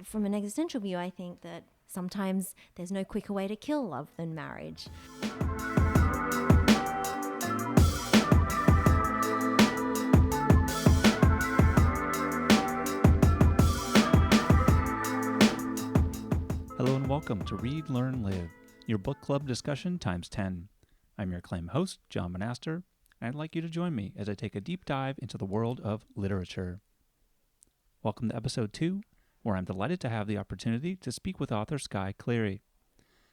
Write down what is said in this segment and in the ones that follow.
from an existential view, I think that sometimes there's no quicker way to kill love than marriage. Hello and welcome to Read, Learn, Live, your book club discussion times 10. I'm your acclaimed host, John Monaster, and I'd like you to join me as I take a deep dive into the world of literature. Welcome to episode 2, where I'm delighted to have the opportunity to speak with author Skye Cleary.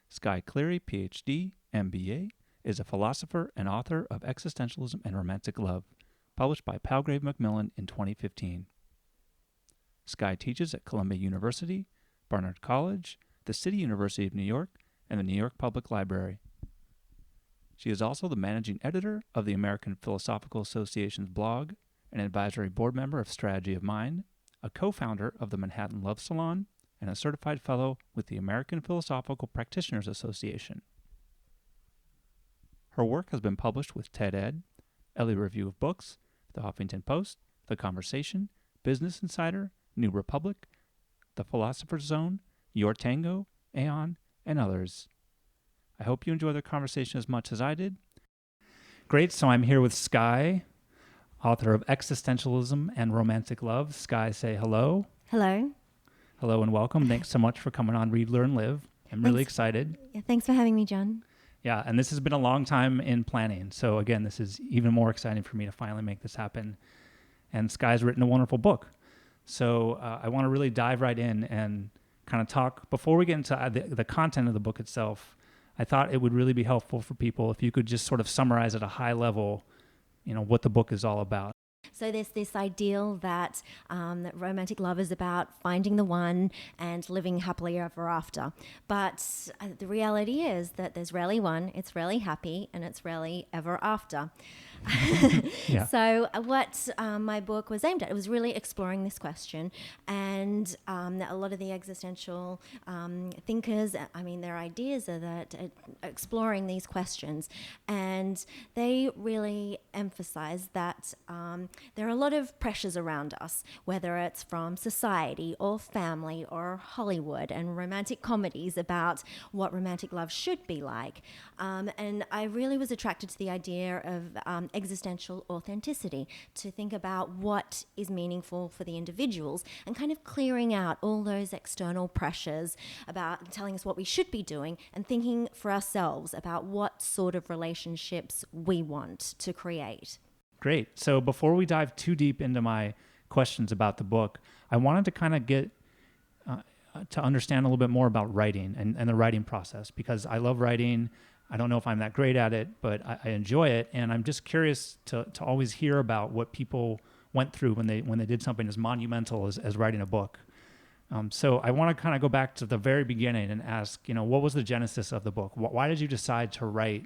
Skye Cleary, PhD, MBA, is a philosopher and author of Existentialism and Romantic Love, published by Palgrave Macmillan in 2015. Skye teaches at Columbia University, Barnard College, the City University of New York, and the New York Public Library. She is also the managing editor of the American Philosophical Association's blog, an advisory board member of Strategy of Mind, a co-founder of the Manhattan Love Salon, and a certified fellow with the American Philosophical Practitioners Association. Her work has been published with TED-Ed, Ellie Review of Books, The Huffington Post, The Conversation, Business Insider, New Republic, The Philosopher's Zone, Your Tango, Aeon, and others. I hope you enjoy the conversation as much as I did. Great, so I'm here with Skye, author of Existentialism and Romantic Love. Skye, say hello. Hello. Hello and welcome. Thanks so much for coming on Read, Learn, Live. I'm really excited. Yeah, thanks for having me, John. Yeah, and this has been a long time in planning. So again, this is even more exciting for me to finally make this happen. And Skye's written a wonderful book. So I want to really dive right in and kind of talk, before we get into the content of the book itself, I thought it would really be helpful for people if you could just sort of summarize at a high level, what the book is all about. So there's this ideal that romantic love is about finding the one and living happily ever after. But the reality is that there's rarely one, it's rarely happy, and it's rarely ever after. Yeah. So what my book was aimed at, it was really exploring this question. And a lot of the existential thinkers, their ideas are that exploring these questions. And they really emphasize that there are a lot of pressures around us, whether it's from society or family or Hollywood and romantic comedies about what romantic love should be like. And I really was attracted to the idea of existential authenticity, to think about what is meaningful for the individuals and kind of clearing out all those external pressures about telling us what we should be doing and thinking for ourselves about what sort of relationships we want to create. Great. So before we dive too deep into my questions about the book, I wanted to kind of get to understand a little bit more about writing and the writing process, because I love writing. I don't know if I'm that great at it, but I enjoy it. And I'm just curious to always hear about what people went through when they did something as monumental as writing a book. So I want to kind of go back to the very beginning and ask, what was the genesis of the book? Why did you decide to write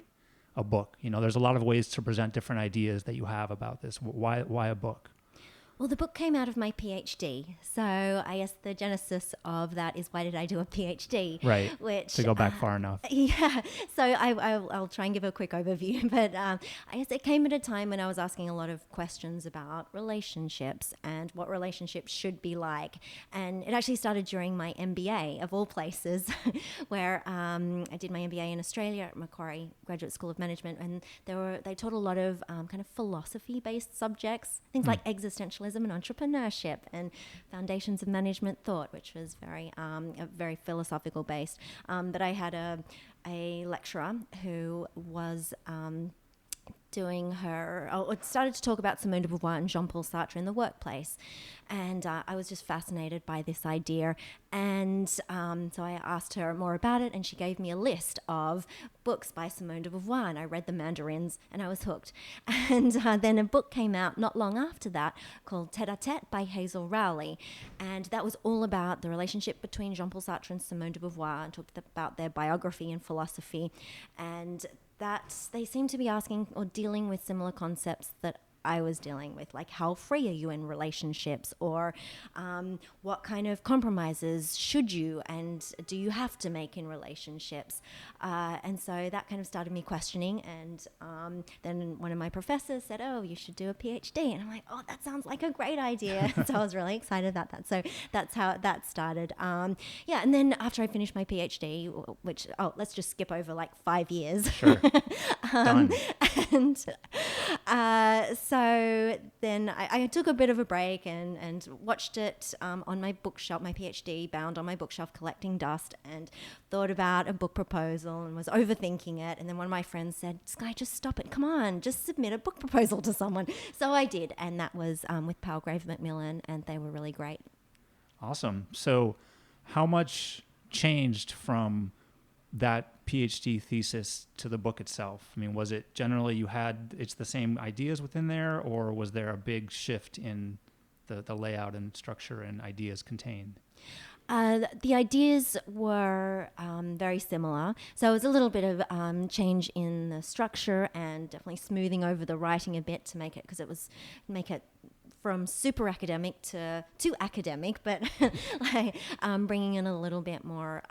a book? There's a lot of ways to present different ideas that you have about this. Why a book? Well, the book came out of my PhD. So I guess the genesis of that is, why did I do a PhD? Right, which, to go back far enough. Yeah, so I'll try and give a quick overview. But I guess it came at a time when I was asking a lot of questions about relationships and what relationships should be like. And it actually started during my MBA, of all places, where I did my MBA in Australia at Macquarie Graduate School of Management. And they taught a lot of kind of philosophy-based subjects, things like existentialism and entrepreneurship and foundations of management thought, which was very philosophical based. But I had a lecturer who was started to talk about Simone de Beauvoir and Jean-Paul Sartre in the workplace. And I was just fascinated by this idea. And so I asked her more about it, and she gave me a list of books by Simone de Beauvoir, and I read the Mandarins, and I was hooked. And then a book came out not long after that called Tête-à-Tête by Hazel Rowley. And that was all about the relationship between Jean-Paul Sartre and Simone de Beauvoir, and talked about their biography and philosophy. And that they seem to be asking or dealing with similar concepts that I was dealing with, like how free are you in relationships, or what kind of compromises should you and do you have to make in relationships, and so that kind of started me questioning. And then one of my professors said, oh, you should do a PhD, and I'm like, oh, that sounds like a great idea. So I was really excited about that. So that's how that started. And then after I finished my PhD, which let's just skip over like 5 years. Sure. Done. And so then I took a bit of a break and watched it on my bookshelf, my PhD bound on my bookshelf, collecting dust, and thought about a book proposal and was overthinking it. And then one of my friends said, Skye, just stop it. Come on, just submit a book proposal to someone. So I did. And that was with Palgrave Macmillan, and they were really great. Awesome. So how much changed from that PhD thesis to the book itself? I mean, was it generally it's the same ideas within there, or was there a big shift in the layout and structure and ideas contained? The ideas were very similar. So it was a little bit of change in the structure and definitely smoothing over the writing a bit to make it from super academic to academic, but like bringing in a little bit more,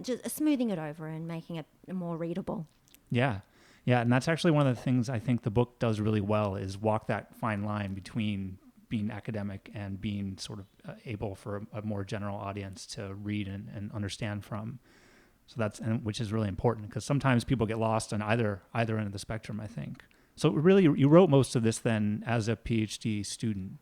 just smoothing it over and making it more readable. Yeah. And that's actually one of the things I think the book does really well, is walk that fine line between being academic and being sort of able for a more general audience to read and understand from. So which is really important, because sometimes people get lost on either end of the spectrum, I think. So really, you wrote most of this then as a PhD student.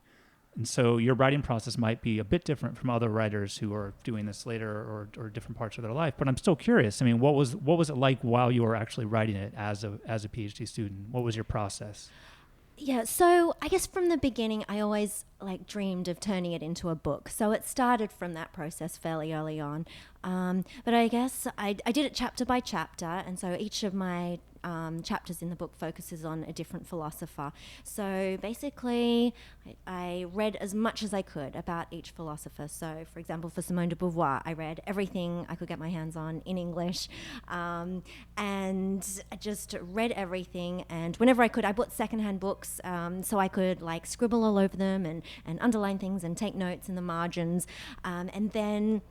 And so your writing process might be a bit different from other writers who are doing this later or different parts of their life. But I'm still curious. I mean, what was it like while you were actually writing it as a PhD student? What was your process? Yeah, so I guess from the beginning, I always dreamed of turning it into a book. So it started from that process fairly early on. But I guess I did it chapter by chapter, and so each of my chapters in the book focuses on a different philosopher. So basically, I read as much as I could about each philosopher. So, for example, for Simone de Beauvoir, I read everything I could get my hands on in English, and I just read everything. And whenever I could, I bought secondhand books so I could scribble all over them and underline things and take notes in the margins, and then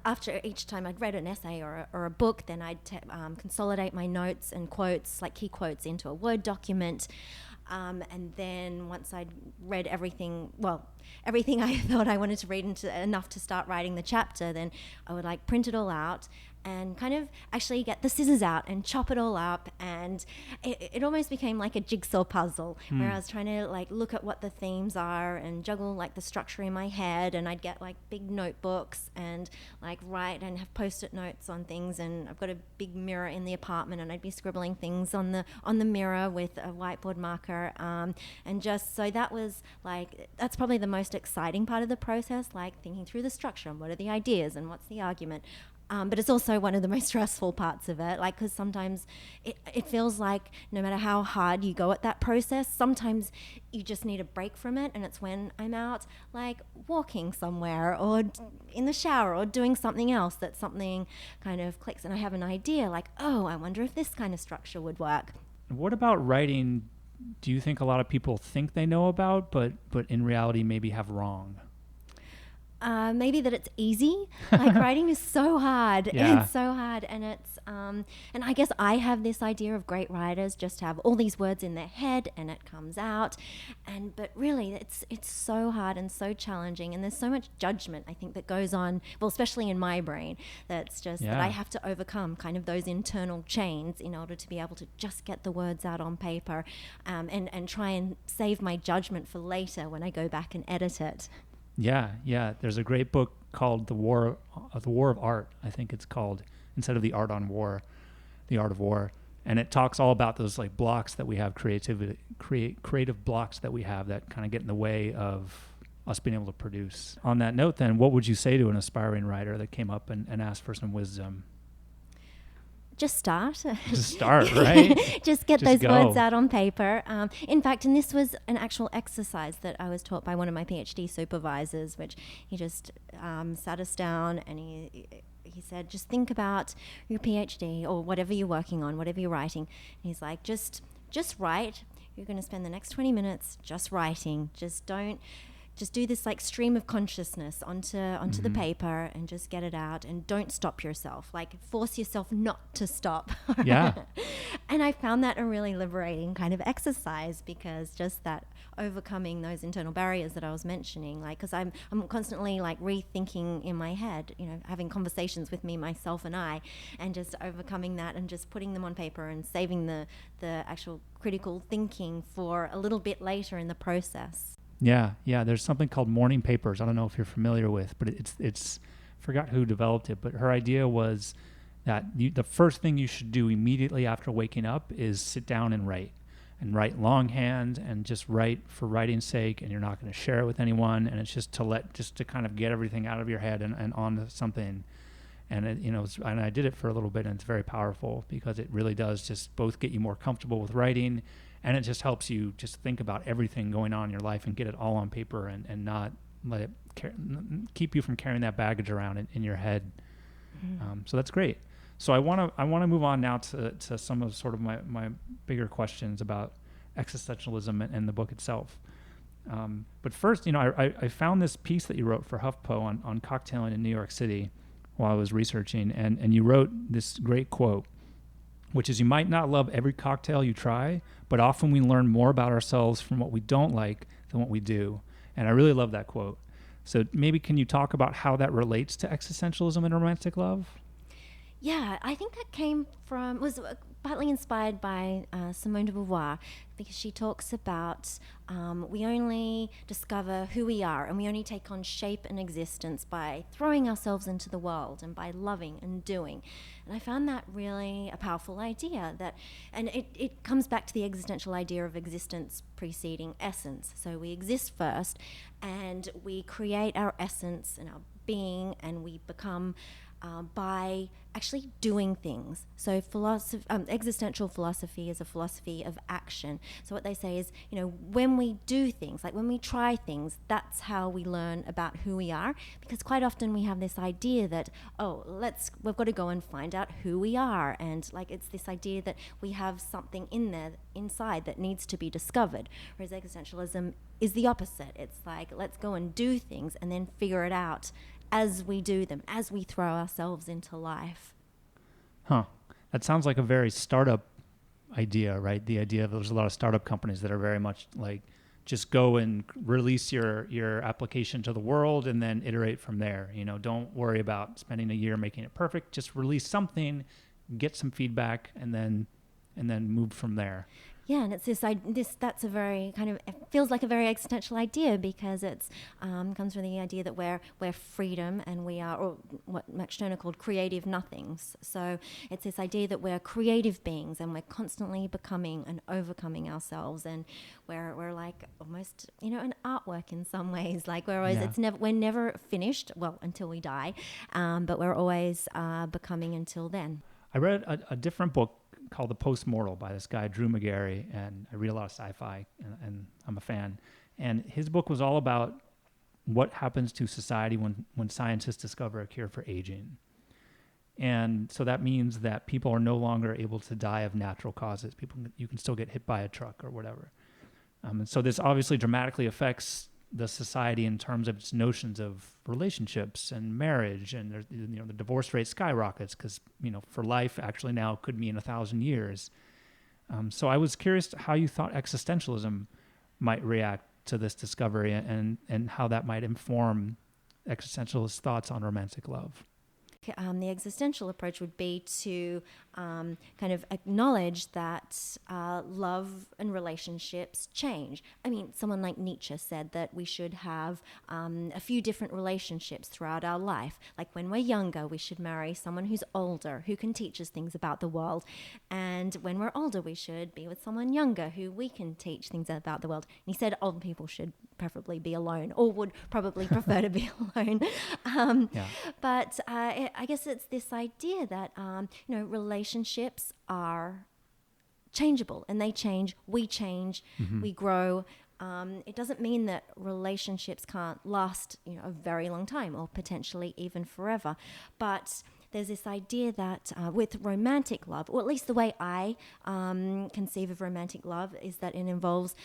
after each time I'd read an essay or a book, then I'd consolidate my notes and quotes, key quotes, into a Word document. And then once I'd read everything I thought I wanted to read enough to start writing the chapter, then I would print it all out and kind of actually get the scissors out and chop it all up. And it almost became like a jigsaw puzzle where I was trying to look at what the themes are and juggle the structure in my head. And I'd get big notebooks and write and have post-it notes on things. And I've got a big mirror in the apartment, and I'd be scribbling things on the mirror with a whiteboard marker. And just so that was that's probably the most exciting part of the process, thinking through the structure and what are the ideas and what's the argument. But it's also one of the most stressful parts of it, because sometimes it feels like no matter how hard you go at that process, sometimes you just need a break from it. And it's when I'm out, walking somewhere or in the shower or doing something else, that something kind of clicks and I have an idea, oh, I wonder if this kind of structure would work. What about writing do you think a lot of people think they know about, but in reality maybe have wrong? Maybe that it's easy. Writing is so hard. Yeah. It's so hard, and it's and I guess I have this idea of great writers just have all these words in their head and it comes out, but really it's so hard and so challenging, and there's so much judgment I think that goes on. Well, especially in my brain, that's just that I have to overcome kind of those internal chains in order to be able to just get the words out on paper, and try and save my judgment for later when I go back and edit it. Yeah. There's a great book called The War of Art, I think it's called, instead of The Art on War, The Art of War. And it talks all about those blocks that we have, creative blocks that we have that kind of get in the way of us being able to produce. On that note then, what would you say to an aspiring writer that came up and asked for some wisdom? Just start. Just start, right? Just get those words out on paper. In fact, and this was an actual exercise that I was taught by one of my PhD supervisors, which he just sat us down and he said, just think about your PhD or whatever you're working on, whatever you're writing. And he's like, just write. you're going to spend the next 20 minutes just writing. Just do this like stream of consciousness onto the paper and just get it out, and don't stop yourself. Like, force yourself not to stop. Yeah. And I found that a really liberating kind of exercise, because just that overcoming those internal barriers that I was mentioning, like, because I'm constantly like rethinking in my head, having conversations with me, myself and I, and just overcoming that and just putting them on paper and saving the actual critical thinking for a little bit later in the process. Yeah. There's something called morning papers. I don't know if you're familiar with, but it's forgot who developed it, but her idea was that the first thing you should do immediately after waking up is sit down and write longhand, and just write for writing's sake, and you're not going to share it with anyone, and it's just to kind of get everything out of your head and onto something. And and I did it for a little bit, and it's very powerful, because it really does just both get you more comfortable with writing, and it just helps you just think about everything going on in your life and get it all on paper, and not let it keep you from carrying that baggage around in your head. So that's great. So I want to move on now to some of sort of my bigger questions about existentialism and the book itself. But first, I found this piece that you wrote for HuffPo on cocktailing in New York City while I was researching, and you wrote this great quote, which is, "You might not love every cocktail you try, but often we learn more about ourselves from what we don't like than what we do." And I really love that quote. So maybe can you talk about how that relates to existentialism and romantic love? Yeah, I think that was partly inspired by Simone de Beauvoir, because she talks about we only discover who we are, and we only take on shape and existence by throwing ourselves into the world and by loving and doing. And I found that really a powerful idea, and it comes back to the existential idea of existence preceding essence. So we exist first, and we create our essence and our being, and we become by actually doing things. So existential philosophy is a philosophy of action. So what they say is, when we do things, like when we try things, that's how we learn about who we are. Because quite often we have this idea that, we've got to go and find out who we are. And like, it's this idea that we have something inside that needs to be discovered. Whereas existentialism is the opposite. It's like, let's go and do things and then figure it out as we do them, as we throw ourselves into life. Huh. That sounds like a very startup idea, right? The idea of there's a lot of startup companies that are very much like, just go and release your application to the world and then iterate from there. Don't worry about spending a year making it perfect. Just release something, get some feedback, and then move from there. Yeah, and it's that's a very kind of, it feels like a very existential idea, because it's comes from the idea that we're freedom, and we are, or what Max Stirner called creative nothings. So it's this idea that we're creative beings, and we're constantly becoming and overcoming ourselves, and we're like almost an artwork in some ways. Like we're never finished, well, until we die, but we're always becoming until then. I read a different book called The Postmortal by this guy, Drew McGarry, and I read a lot of sci-fi, and I'm a fan. And his book was all about what happens to society when scientists discover a cure for aging. And so that means that people are no longer able to die of natural causes. You can still get hit by a truck or whatever. And so this obviously dramatically affects the society in terms of its notions of relationships and marriage, and there's, the divorce rate skyrockets because for life actually now could mean 1,000 years. So I was curious how you thought existentialism might react to this discovery, and how that might inform existentialist thoughts on romantic love. The existential approach would be to kind of acknowledge that love and relationships change. I mean, someone like Nietzsche said that we should have a few different relationships throughout our life. Like when we're younger, we should marry someone who's older, who can teach us things about the world. And when we're older, we should be with someone younger who we can teach things about the world. And he said old people should preferably be alone, or would probably prefer to be alone. But I guess it's this idea that relationships are changeable, and they change, we change, we grow. It doesn't mean that relationships can't last a very long time, or potentially even forever. But there's this idea that with romantic love, or at least the way I conceive of romantic love, is that it involves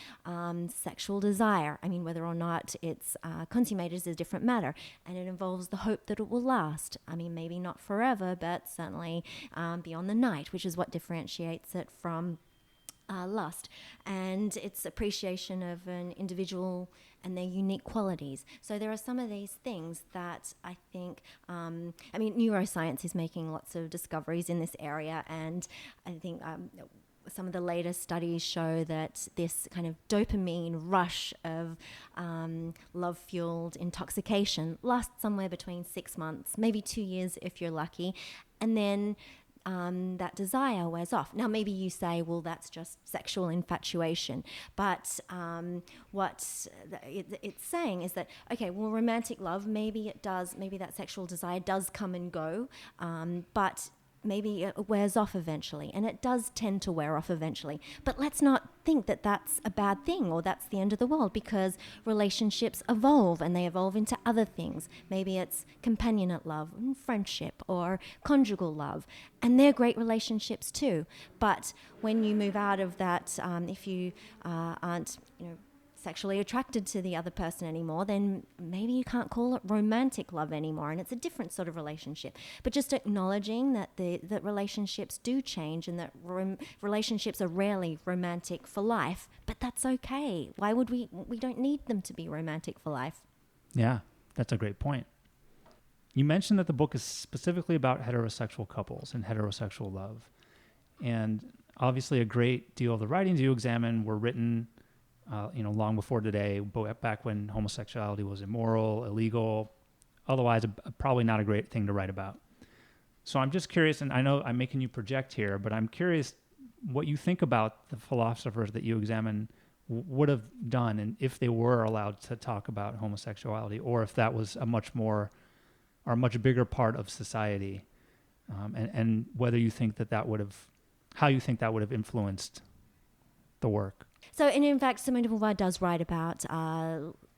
sexual desire. I mean, whether or not it's consummated is a different matter. And it involves the hope that it will last. I mean, maybe not forever, but certainly beyond the night, which is what differentiates it from lust, and its appreciation of an individual and their unique qualities. So there are some of these things that I think, neuroscience is making lots of discoveries in this area, and I think some of the latest studies show that this kind of dopamine rush of love-fueled intoxication lasts somewhere between 6 months, maybe 2 years if you're lucky, and then that desire wears off. Now, maybe you say, well, that's just sexual infatuation. But what it's saying is that, okay, well, romantic love, maybe that sexual desire does come and go, but maybe it wears off eventually, and it does tend to wear off eventually. But let's not think that that's a bad thing or that's the end of the world, because relationships evolve and they evolve into other things. Maybe it's companionate love and friendship or conjugal love, and they're great relationships too. But when you move out of that, if you aren't, sexually attracted to the other person anymore, then maybe you can't call it romantic love anymore, and it's a different sort of relationship. But just acknowledging that that relationships do change, and that relationships are rarely romantic for life, but that's okay. Why would we don't need them to be romantic for life. Yeah, that's a great point. You mentioned that the book is specifically about heterosexual couples and heterosexual love, and obviously a great deal of the writings you examine were written long before today, back when homosexuality was immoral, illegal, otherwise probably not a great thing to write about. So I'm just curious, and I know I'm making you project here, but I'm curious what you think about the philosophers that you examine would have done, and if they were allowed to talk about homosexuality, or if that was a much bigger part of society, and whether you think how you think that would have influenced the work. So, and in fact, Simone de Beauvoir does write about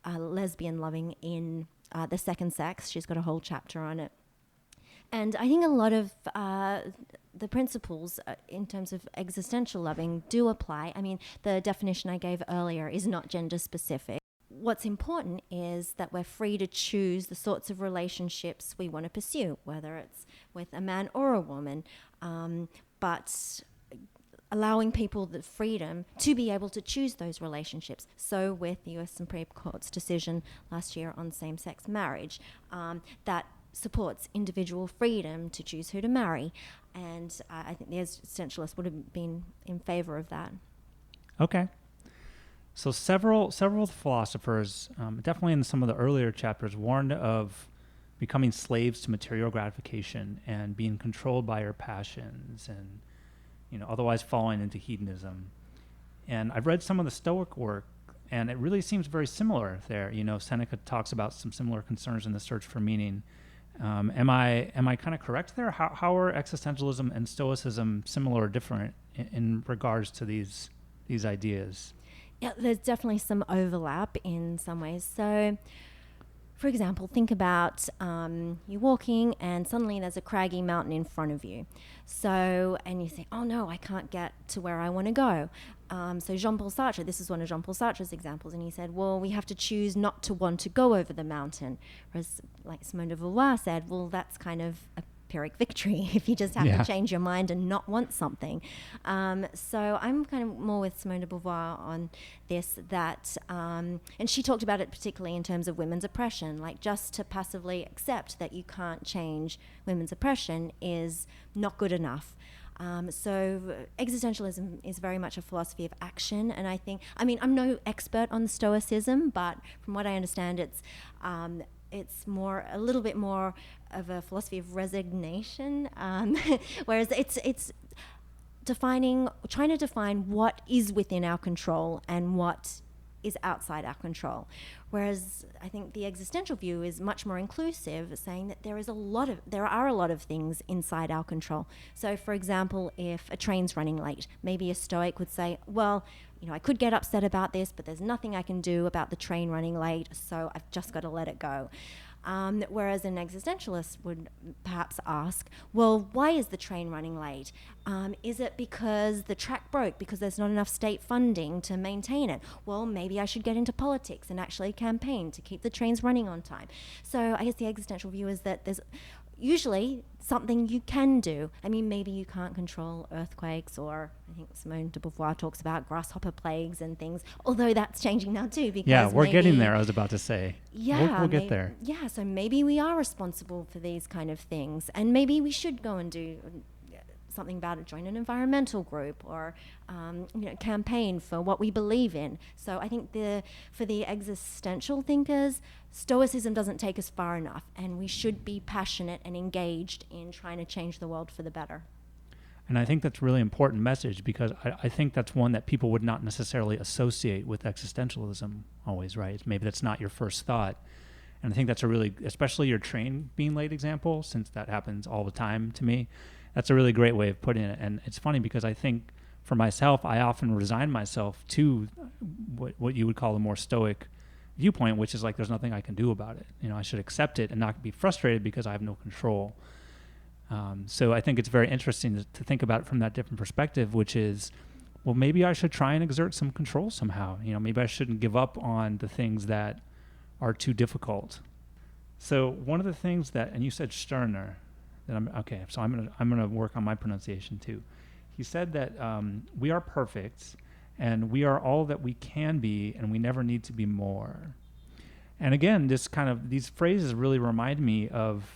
lesbian loving in The Second Sex. She's got a whole chapter on it. And I think a lot of the principles in terms of existential loving do apply. I mean, the definition I gave earlier is not gender specific. What's important is that we're free to choose the sorts of relationships we want to pursue, whether it's with a man or a woman, but allowing people the freedom to be able to choose those relationships. So with the US Supreme Court's decision last year on same-sex marriage, that supports individual freedom to choose who to marry. And I think the existentialists would have been in favor of that. Okay. So several of the philosophers, definitely in some of the earlier chapters, warned of becoming slaves to material gratification and being controlled by your passions, and otherwise falling into hedonism. And I've read some of the Stoic work, and it really seems very similar there. Seneca talks about some similar concerns in the search for meaning. Am I kind of correct there? How are existentialism and Stoicism similar or different in regards to these ideas? Yeah, there's definitely some overlap in some ways. So, for example, think about you're walking and suddenly there's a craggy mountain in front of you. So, and you say, oh no, I can't get to where I want to go. So Jean-Paul Sartre, this is one of Jean-Paul Sartre's examples, and he said, well, we have to choose not to want to go over the mountain. Whereas, like Simone de Beauvoir said, well, that's kind of a Pyrrhic victory if you just have to change your mind and not want something. So I'm kind of more with Simone de Beauvoir on this, that, and she talked about it particularly in terms of women's oppression, like just to passively accept that you can't change women's oppression is not good enough. So existentialism is very much a philosophy of action, and I'm no expert on Stoicism, but from what I understand, it's a little bit more of a philosophy of resignation, whereas it's trying to define what is within our control and what is outside our control. Whereas I think the existential view is much more inclusive, saying that there are a lot of things inside our control. So, for example, if a train's running late, maybe a Stoic would say, well, I could get upset about this, but there's nothing I can do about the train running late, so I've just got to let it go. Whereas an existentialist would perhaps ask, well, why is the train running late? Is it because the track broke because there's not enough state funding to maintain it? Well, maybe I should get into politics and actually campaign to keep the trains running on time. So I guess the existential view is that there's usually something you can do. I mean, maybe you can't control earthquakes, or I think Simone de Beauvoir talks about grasshopper plagues and things, although that's changing now too. Because yeah, we're getting there, I was about to say. Yeah, we'll get there. Yeah, so maybe we are responsible for these kind of things, and maybe we should go and do something about it, join an environmental group, or campaign for what we believe in. So I think for the existential thinkers, Stoicism doesn't take us far enough, and we should be passionate and engaged in trying to change the world for the better. And I think that's a really important message, because I think that's one that people would not necessarily associate with existentialism always, right? Maybe that's not your first thought. And I think that's a really, especially your train being late example, since that happens all the time to me, that's a really great way of putting it. And it's funny because I think for myself, I often resign myself to what you would call a more stoic viewpoint, which is like, there's nothing I can do about it. I should accept it and not be frustrated because I have no control. So I think it's very interesting to think about it from that different perspective, which is, well, maybe I should try and exert some control somehow. Maybe I shouldn't give up on the things that are too difficult. So one of the things that, and you said Stirner, so I'm gonna work on my pronunciation too. He said that we are perfect, and we are all that we can be, and we never need to be more. And again, these phrases really remind me of,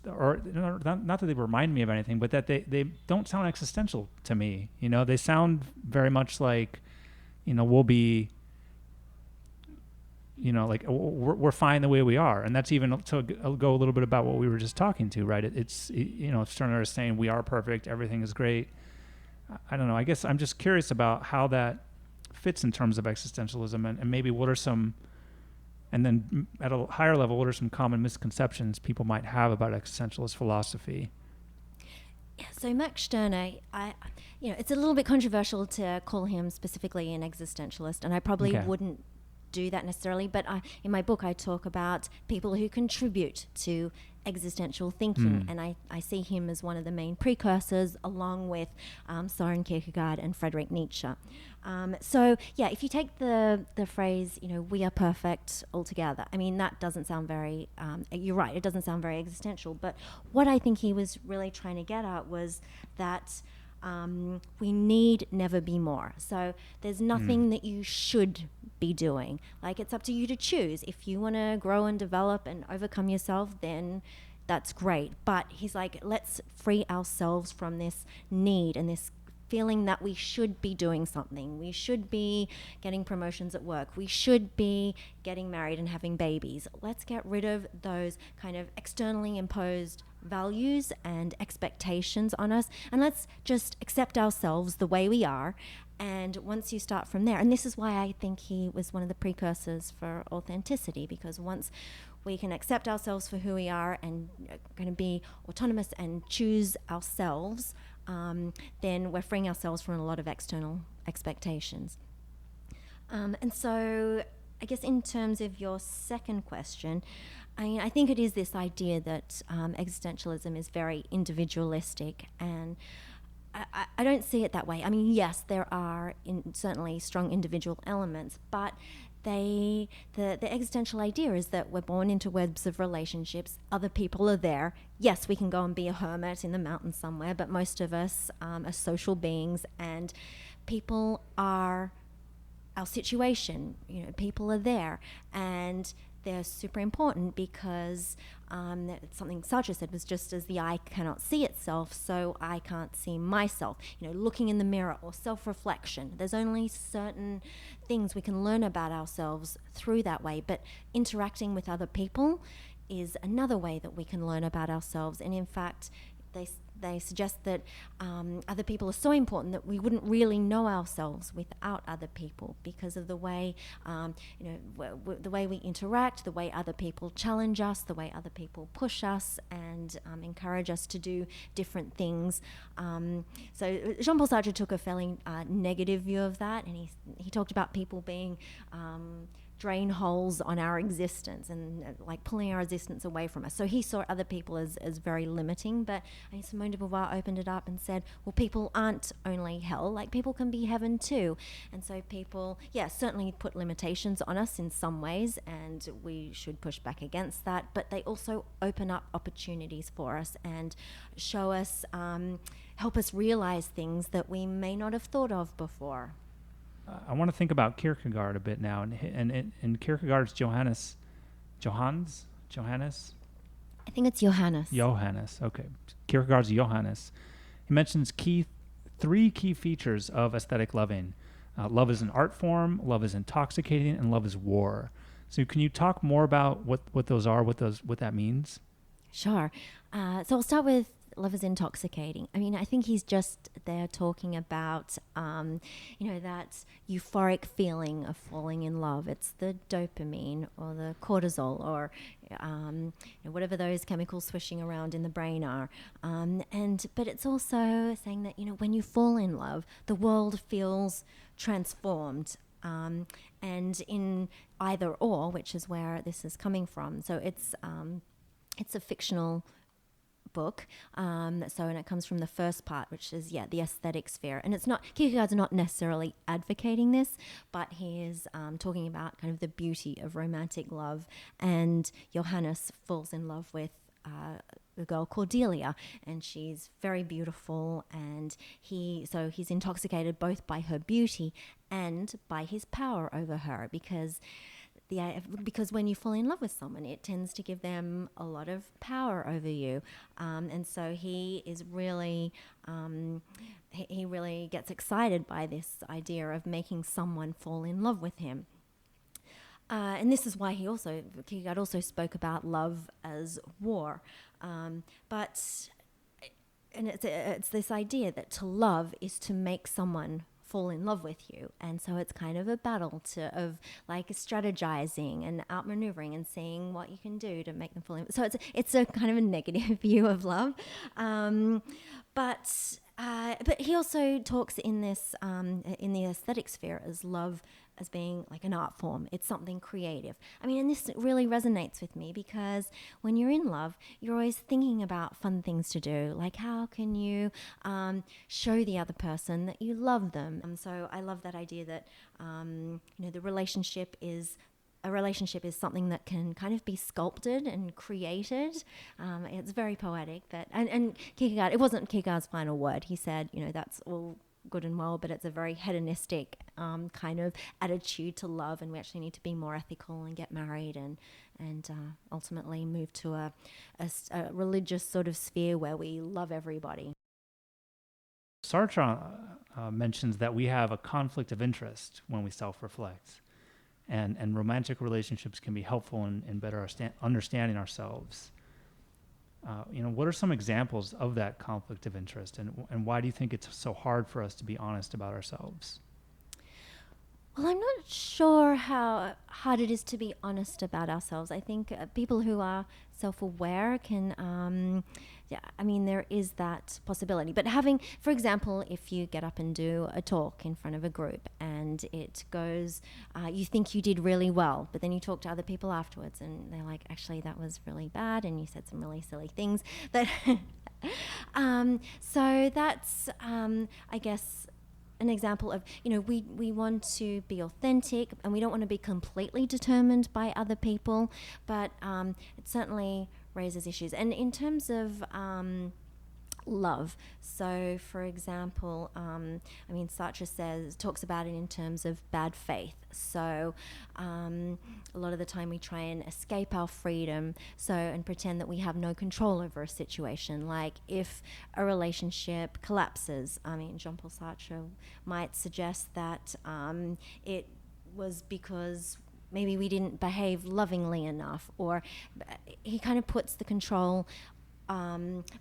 or not that they remind me of anything, but that they don't sound existential to me. They sound very much like, we'll be, like we're fine the way we are. And that's even to go a little bit about what we were just talking to, right? It's Stirner is saying we are perfect, everything is great. I don't know. I guess I'm just curious about how that fits in terms of existentialism, and maybe what are some, and then at a higher level, what are some common misconceptions people might have about existentialist philosophy? Yeah, so Max Stirner, it's a little bit controversial to call him specifically an existentialist, and I probably wouldn't do that necessarily, but in my book I talk about people who contribute to existential thinking, and I see him as one of the main precursors, along with Søren Kierkegaard and Friedrich Nietzsche. So yeah, if you take the phrase, we are perfect altogether, I mean, that doesn't sound very, you're right, it doesn't sound very existential, but what I think he was really trying to get at was that we need never be more. So there's nothing that you should be doing. Like, it's up to you to choose. If you want to grow and develop and overcome yourself, then that's great. But he's like, let's free ourselves from this need and this feeling that we should be doing something. We should be getting promotions at work. We should be getting married and having babies. Let's get rid of those kind of externally imposed values and expectations on us, and let's just accept ourselves the way we are. And once you start from there, and this is why I think he was one of the precursors for authenticity, because once we can accept ourselves for who we are and kind of be autonomous and choose ourselves, then we're freeing ourselves from a lot of external expectations. And so I guess in terms of your second question, I think it is this idea that existentialism is very individualistic, and I don't see it that way. I mean, yes, there are certainly strong individual elements, but the existential idea is that we're born into webs of relationships. Other people are there. Yes, we can go and be a hermit in the mountains somewhere, but most of us are social beings, and people are our situation. People are there, and they're super important because something Sartre said was, just as the eye cannot see itself, so I can't see myself. Looking in the mirror or self-reflection, there's only certain things we can learn about ourselves through that way, but interacting with other people is another way that we can learn about ourselves. And in fact, they suggest that other people are so important that we wouldn't really know ourselves without other people, because of the way, the way we interact, the way other people challenge us, the way other people push us and encourage us to do different things. So Jean-Paul Sartre took a fairly negative view of that, and he talked about people being drain holes on our existence and like pulling our existence away from us. So he saw other people as very limiting, but I think Simone de Beauvoir opened it up and said, well, people aren't only hell, like people can be heaven too. And so people, certainly put limitations on us in some ways, and we should push back against that, but they also open up opportunities for us and show us, help us realize things that we may not have thought of before. I want to think about Kierkegaard a bit now, and Kierkegaard's Johannes. I think it's Johannes, okay. Kierkegaard's Johannes. He mentions three key features of aesthetic loving. Love is an art form, love is intoxicating, and love is war. So can you talk more about what those are, what that means? Sure. So I'll start with love is intoxicating. I mean, I think he's just there talking about, that euphoric feeling of falling in love. It's the dopamine or the cortisol or whatever those chemicals swishing around in the brain are. But it's also saying that, when you fall in love, the world feels transformed. And in either or, which is where this is coming from. So it's a fictional book, and it comes from the first part, which is the aesthetic sphere, and it's not, Kierkegaard's not necessarily advocating this, but he is talking about kind of the beauty of romantic love, and Johannes falls in love with a girl Cordelia, and she's very beautiful, and he's intoxicated both by her beauty and by his power over her, because when you fall in love with someone, it tends to give them a lot of power over you. And so he is really, he really gets excited by this idea of making someone fall in love with him. And this is why Kierkegaard also spoke about love as war. But it's this idea that to love is to make someone fall in love with you, and so it's kind of a battle of strategizing and outmaneuvering and seeing what you can do to make them fall in. So it's a kind of a negative view of love, but he also talks in this in the aesthetic sphere as love as being like an art form. It's something creative. I mean, and this really resonates with me, because when you're in love, you're always thinking about fun things to do, like how can you show the other person that you love them. So I love that idea that the relationship is something that can kind of be sculpted and created. It's very poetic, but and Kierkegaard, it wasn't Kierkegaard's final word. He said, that's all good and well, but it's a very hedonistic kind of attitude to love, and we actually need to be more ethical and get married and ultimately move to a religious sort of sphere where we love everybody. Sartre mentions that we have a conflict of interest when we self-reflect, and romantic relationships can be helpful in better understanding ourselves. What are some examples of that conflict of interest, and why do you think it's so hard for us to be honest about ourselves? Well, I'm not sure how hard it is to be honest about ourselves. I think people who are self-aware can, there is that possibility. But for example, if you get up and do a talk in front of a group and it goes, you think you did really well, but then you talk to other people afterwards and they're like, actually, that was really bad and you said some really silly things. That so that's, I guess, an example of, we want to be authentic and we don't want to be completely determined by other people, but it certainly raises issues. And in terms of love, so for example, Sartre talks about it in terms of bad faith. So a lot of the time we try and escape our freedom and pretend that we have no control over a situation. Like if a relationship collapses, Jean-Paul Sartre might suggest that it was because maybe we didn't behave lovingly enough, or he kind of puts the control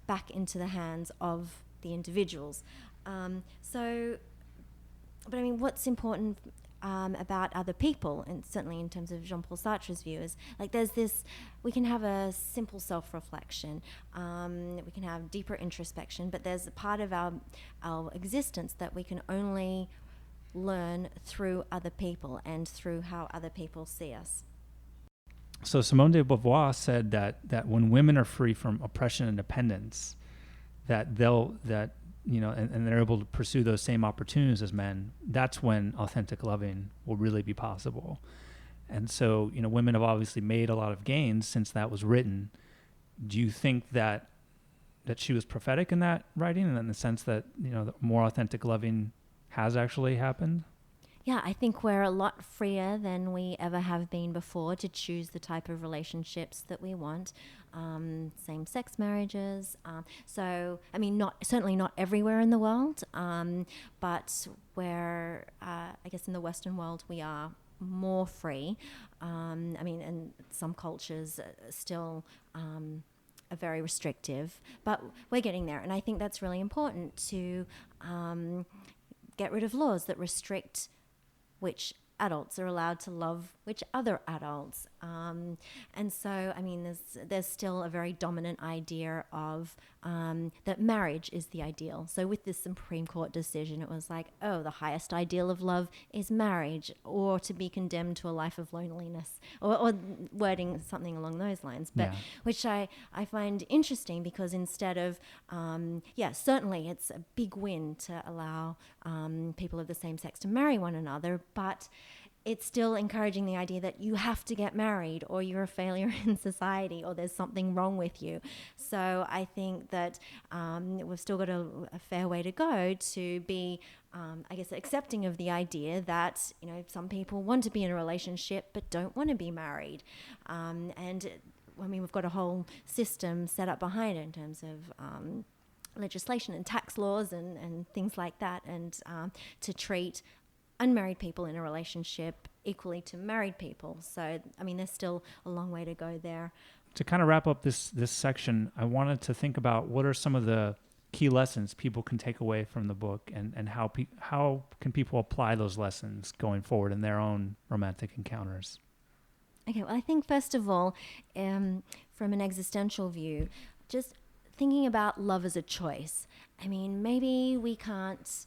back into the hands of the individuals. What's important about other people, and certainly in terms of Jean-Paul Sartre's view, is like we can have a simple self-reflection, we can have deeper introspection, but there's a part of our existence that we can only learn through other people and through how other people see us. So Simone de Beauvoir said that when women are free from oppression and dependence, that and they're able to pursue those same opportunities as men, that's when authentic loving will really be possible. And so, women have obviously made a lot of gains since that was written. Do you think that she was prophetic in that writing, and in the sense that, the more authentic loving has actually happened? Yeah, I think we're a lot freer than we ever have been before to choose the type of relationships that we want. Same-sex marriages. Certainly not everywhere in the world, but where, I guess in the Western world, we are more free. And some cultures still are very restrictive, but we're getting there. And I think that's really important to get rid of laws that restrict which adults are allowed to love which other adults. And so, there's still a very dominant idea of that marriage is the ideal. So with this Supreme Court decision, it was like, oh, the highest ideal of love is marriage, or to be condemned to a life of loneliness, or wording something along those lines. But which I find interesting, because instead of, certainly it's a big win to allow people of the same sex to marry one another, but it's still encouraging the idea that you have to get married or you're a failure in society or there's something wrong with you. So I think that we've still got a fair way to go to be, accepting of the idea that, some people want to be in a relationship but don't want to be married. We've got a whole system set up behind it in terms of legislation and tax laws and things like that, and to treat unmarried people in a relationship equally to married people. So, there's still a long way to go there. To kind of wrap up this section, I wanted to think about what are some of the key lessons people can take away from the book, and how can people apply those lessons going forward in their own romantic encounters? Okay, well, I think first of all, from an existential view, just thinking about love as a choice. Maybe we can't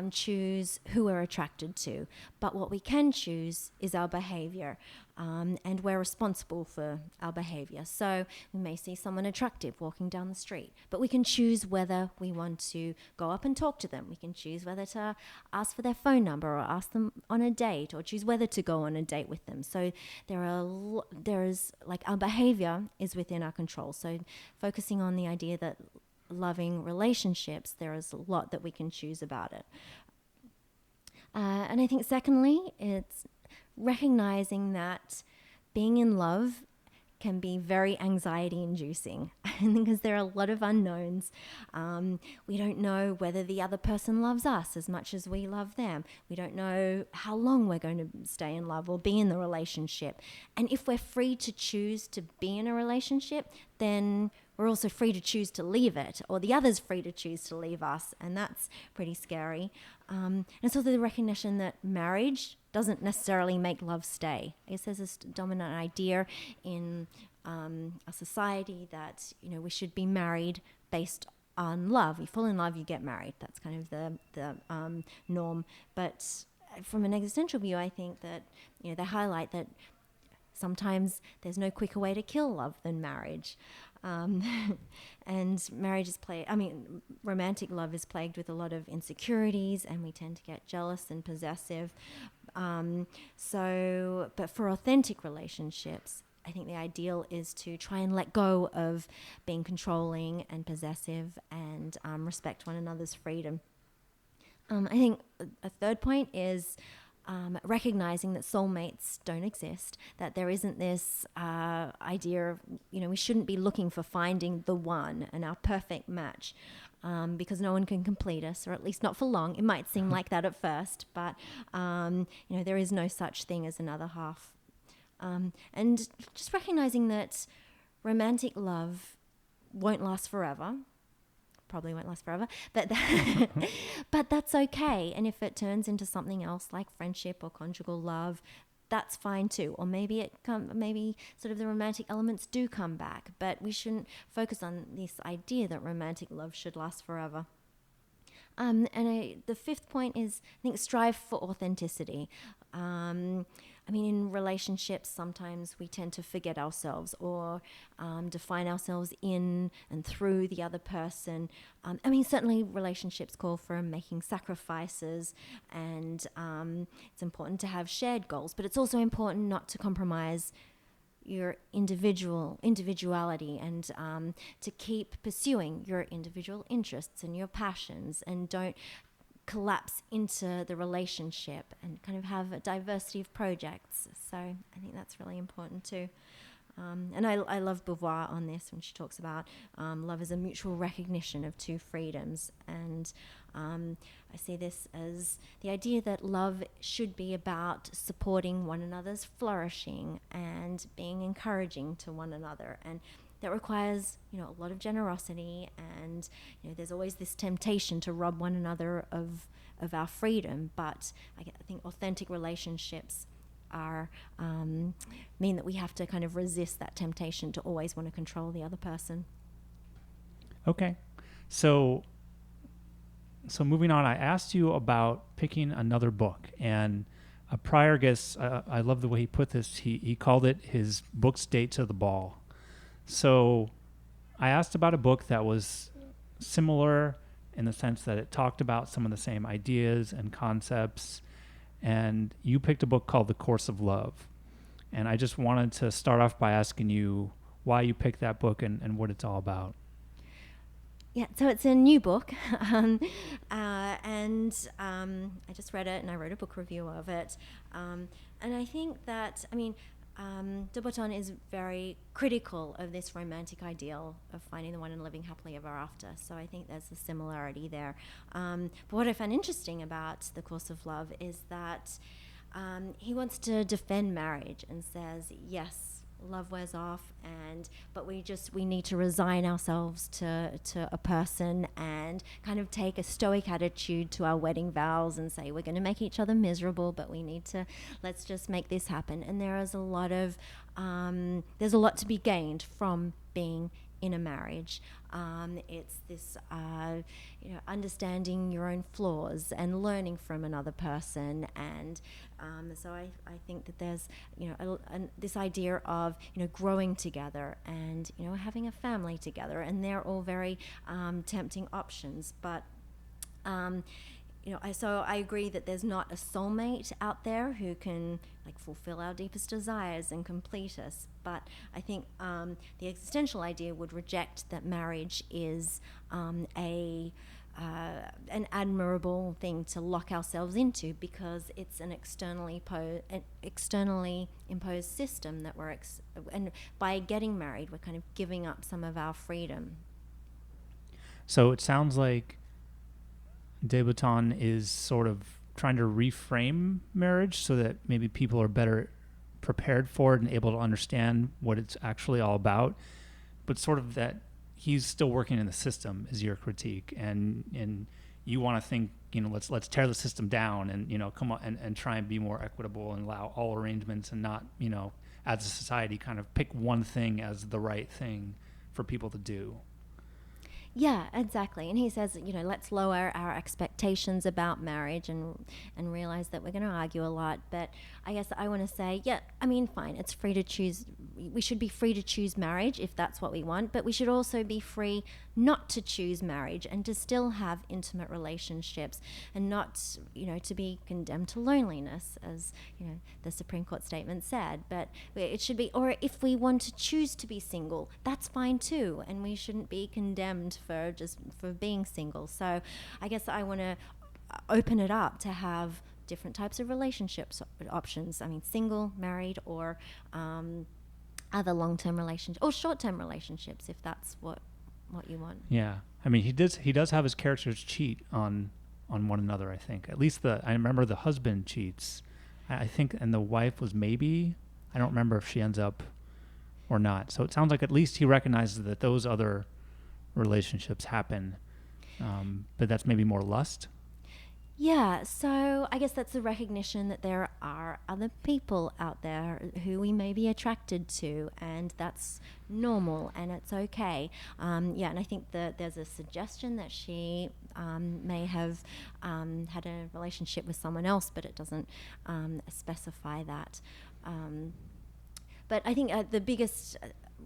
choose who we're attracted to, but what we can choose is our behavior, and we're responsible for our behavior. So we may see someone attractive walking down the street, but we can choose whether we want to go up and talk to them. We can choose whether to ask for their phone number or ask them on a date, or choose whether to go on a date with them. So there's our behavior is within our control. So focusing on the idea that loving relationships, there is a lot that we can choose about it. And I think secondly, it's recognizing that being in love can be very anxiety inducing because there are a lot of unknowns. We don't know whether the other person loves us as much as we love them. We don't know how long we're going to stay in love or be in the relationship. And if we're free to choose to be in a relationship, then we're also free to choose to leave it, or the other's free to choose to leave us, and that's pretty scary. And it's also the recognition that marriage doesn't necessarily make love stay. I guess there's this dominant idea in a society that, we should be married based on love. You fall in love, you get married. That's kind of the norm. But from an existential view, I think that, they highlight that sometimes there's no quicker way to kill love than marriage. And marriage is romantic love is plagued with a lot of insecurities, and we tend to get jealous and possessive. But for authentic relationships, I think the ideal is to try and let go of being controlling and possessive, and respect one another's freedom. I think a third point is recognizing that soulmates don't exist, that there isn't this idea of, we shouldn't be looking for finding the one and our perfect match, because no one can complete us, or at least not for long. It might seem like that at first, but there is no such thing as another half. And just recognizing that romantic love won't last forever. Probably won't last forever, but but that's okay. And if it turns into something else like friendship or conjugal love, that's fine too. Or maybe maybe sort of the romantic elements do come back, but we shouldn't focus on this idea that romantic love should last forever. The fifth point is, I think, strive for authenticity. I mean, in relationships, sometimes we tend to forget ourselves or define ourselves in and through the other person. I mean, certainly relationships call for making sacrifices, and it's important to have shared goals, but it's also important not to compromise your individuality, and to keep pursuing your individual interests and your passions, and don't collapse into the relationship, and kind of have a diversity of projects. So I think that's really important too. And I love Beauvoir on this when she talks about love as a mutual recognition of two freedoms. And I see this as the idea that love should be about supporting one another's flourishing and being encouraging to one another. And that requires, a lot of generosity, and there's always this temptation to rob one another of our freedom. But I think authentic relationships are mean that we have to kind of resist that temptation to always want to control the other person. Okay, so moving on, I asked you about picking another book, and a prior guest, I love the way he put this. He called it his book's date to the ball. So I asked about a book that was similar in the sense that it talked about some of the same ideas and concepts, and you picked a book called The Course of Love. And I just wanted to start off by asking you why you picked that book and what it's all about. Yeah, so it's a new book, and I just read it, and I wrote a book review of it. And I think that, de Botton is very critical of this romantic ideal of finding the one and living happily ever after. So I think there's a similarity there. But what I found interesting about The Course of Love is that he wants to defend marriage and says, yes, love wears off, but we need to resign ourselves to a person and kind of take a stoic attitude to our wedding vows and say we're going to make each other miserable, but let's just make this happen. And there's a lot to be gained from being in a marriage. It's this, understanding your own flaws and learning from another person. And so I think that there's, this idea of, growing together and, having a family together. And they're all very tempting options. But so I agree that there's not a soulmate out there who can fulfill our deepest desires and complete us. But I think the existential idea would reject that marriage is an admirable thing to lock ourselves into, because it's an externally imposed system that and by getting married, we're kind of giving up some of our freedom. So it sounds like de Botton is sort of trying to reframe marriage so that maybe people are better prepared for it and able to understand what it's actually all about, but sort of that he's still working in the system is your critique, and you want to think, let's tear the system down and come on and try and be more equitable and allow all arrangements, and not as a society kind of pick one thing as the right thing for people to do. Yeah, exactly. And he says, let's lower our expectations about marriage and realize that we're going to argue a lot. But I guess I want to say, fine, it's free to choose. We should be free to choose marriage if that's what we want, but we should also be free not to choose marriage and to still have intimate relationships, and not, to be condemned to loneliness, as, the Supreme Court statement said. But it should be, or if we want to choose to be single, that's fine too, and we shouldn't be condemned for being single. So I guess I want to open it up to have different types of relationships options. Single, married, or other long-term relationships or short-term relationships, if that's what you want. Yeah, he does have his characters cheat on one another. I think at least I remember the husband cheats, I think, and the wife was maybe, I don't remember if she ends up or not. So it sounds like at least he recognizes that those other relationships happen, but that's maybe more lust. Yeah, so I guess that's a recognition that there are other people out there who we may be attracted to, and that's normal and it's okay. Yeah, and I think that there's a suggestion that she may have had a relationship with someone else, but it doesn't specify that. But I think the biggest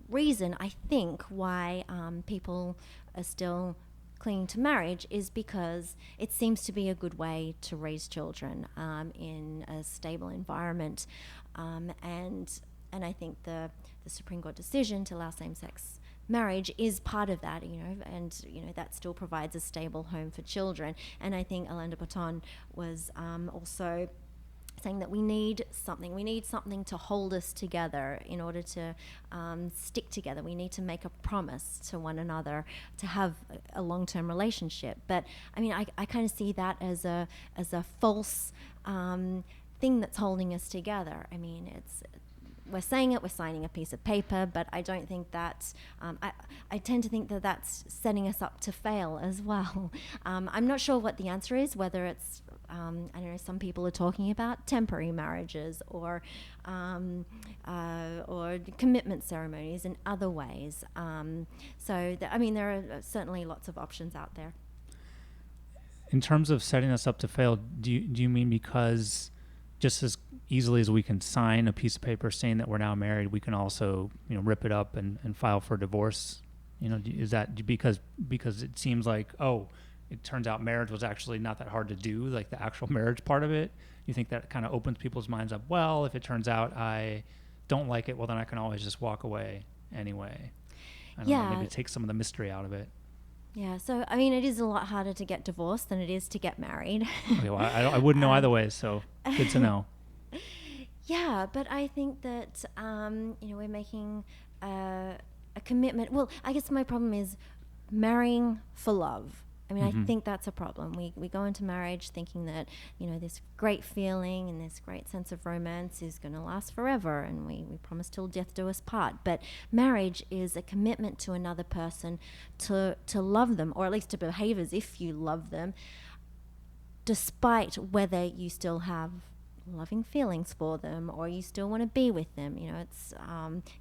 reason, I think, why people are still clinging to marriage is because it seems to be a good way to raise children in a stable environment. And I think the Supreme Court decision to allow same-sex marriage is part of that, and that still provides a stable home for children. And I think Alain de Botton was also saying that we need something to hold us together in order to stick together. We need to make a promise to one another to have a long-term relationship. But I mean, I kind of see that as a false thing that's holding us together. I mean, we're saying it, we're signing a piece of paper, but I don't think that's, I tend to think that that's setting us up to fail as well. I'm not sure what the answer is, whether it's, I don't know, some people are talking about temporary marriages or commitment ceremonies in other ways. I mean, there are certainly lots of options out there. In terms of setting us up to fail, do you mean because just as easily as we can sign a piece of paper saying that we're now married, we can also, rip it up and file for divorce? Is that because it seems like, it turns out marriage was actually not that hard to do, like the actual marriage part of it? You think that kind of opens people's minds up? Well, if it turns out I don't like it, well, then I can always just walk away anyway. I don't know, maybe take some of the mystery out of it. Yeah, so I mean, it is a lot harder to get divorced than it is to get married. Okay, well, I wouldn't know either way, so good to know. Yeah, but I think that we're making a commitment. Well, I guess my problem is marrying for love. I mean, I think that's a problem. We go into marriage thinking that, this great feeling and this great sense of romance is going to last forever, and we promise till death do us part. But marriage is a commitment to another person to love them, or at least to behave as if you love them, despite whether you still have loving feelings for them or you still want to be with them. It's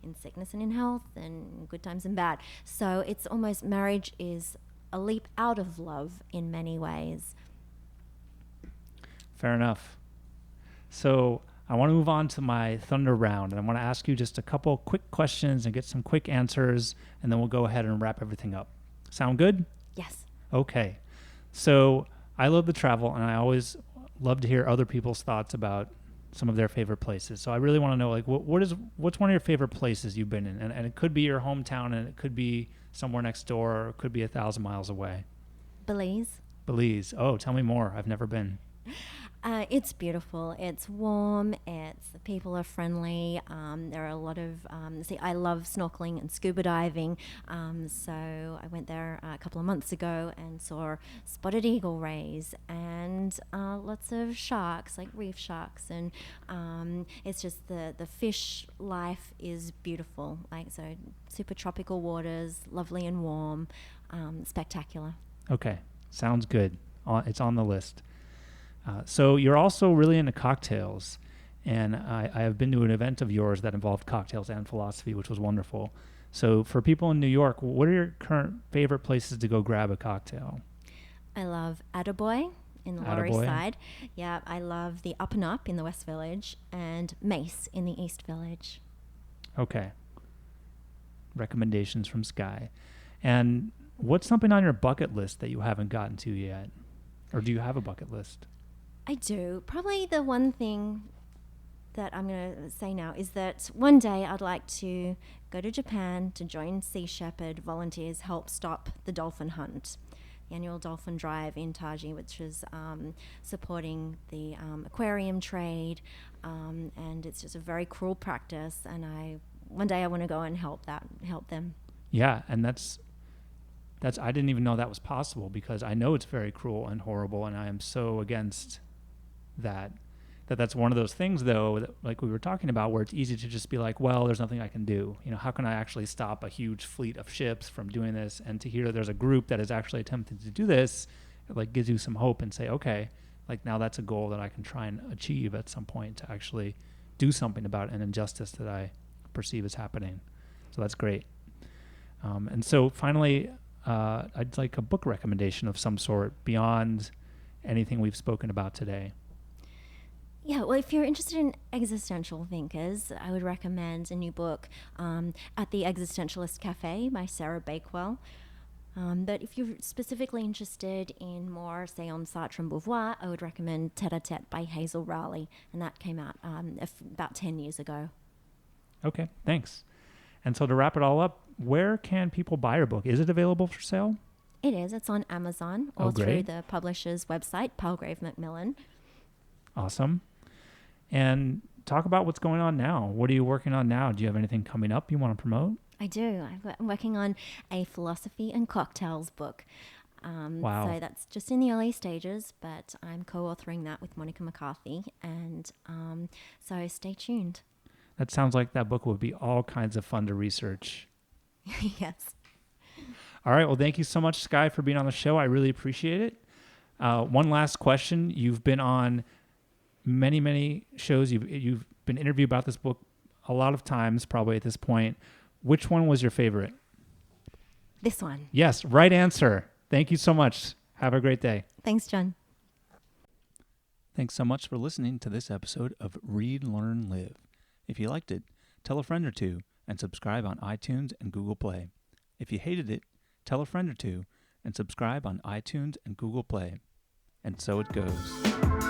in sickness and in health and good times and bad. So it's almost, marriage is a leap out of love in many ways. Fair enough. So I want to move on to my thunder round, and I want to ask you just a couple quick questions and get some quick answers, and then we'll go ahead and wrap everything up. Sound good? Yes. Okay. So I love to travel, and I always love to hear other people's thoughts about some of their favorite places. So I really want to know, like, what's one of your favorite places you've been in? And it could be your hometown, and it could be somewhere next door, or it could be 1,000 miles away. Belize. Oh, tell me more. I've never been. It's beautiful. It's warm. The people are friendly. There are a lot of, I love snorkeling and scuba diving. So I went there a couple of months ago and saw spotted eagle rays and lots of sharks, like reef sharks. And it's just the fish life is beautiful. So super tropical waters, lovely and warm, spectacular. Okay. Sounds good. It's on the list. So you're also really into cocktails, and I have been to an event of yours that involved cocktails and philosophy, which was wonderful. So for people in New York, what are your current favorite places to go grab a cocktail? I love Attaboy in the Lower East Side. Yeah, I love the Up and Up in the West Village and Mace in the East Village. Okay. Recommendations from Skye. And what's something on your bucket list that you haven't gotten to yet? Or do you have a bucket list? I do. Probably the one thing that I'm going to say now is that one day I'd like to go to Japan to join Sea Shepherd volunteers help stop the dolphin hunt, the annual dolphin drive in Taji, which is supporting the aquarium trade, and it's just a very cruel practice. And one day I want to go and help them. Yeah, and that's I didn't even know that was possible, because I know it's very cruel and horrible, and I am so against that's one of those things, though, that, like we were talking about, where it's easy to just be like, well, there's nothing I can do. How can I actually stop a huge fleet of ships from doing this? And to hear there's a group that is actually attempting to do this, it like gives you some hope and say, okay, like now that's a goal that I can try and achieve at some point to actually do something about an injustice that I perceive as happening. So that's great. And so finally, I'd like a book recommendation of some sort beyond anything we've spoken about today. Yeah, well, if you're interested in existential thinkers, I would recommend a new book, At the Existentialist Cafe by Sarah Bakewell. But if you're specifically interested in more, say, on Sartre and Beauvoir, I would recommend Tête-à-Tête by Hazel Rowley, and that came out about 10 years ago. Okay, thanks. And so to wrap it all up, where can people buy your book? Is it available for sale? It is. It's on Amazon or through great. the publisher's website, Palgrave Macmillan. Awesome. And talk about what's going on now. What are you working on now? Do you have anything coming up you want to promote? I do. I'm working on a philosophy and cocktails book. Wow. So that's just in the early stages, but I'm co-authoring that with Monica McCarthy. And so stay tuned. That sounds like that book would be all kinds of fun to research. Yes. All right. Well, thank you so much, Skye, for being on the show. I really appreciate it. One last question. You've been on many, many shows. You've been interviewed about this book a lot of times, probably at this point. Which one was your favorite? This one. Yes, right answer. Thank you so much. Have a great day. Thanks, John. Thanks so much for listening to this episode of Read, Learn, Live. If you liked it, tell a friend or two and subscribe on iTunes and Google Play. If you hated it, tell a friend or two and subscribe on iTunes and Google Play. And so it goes.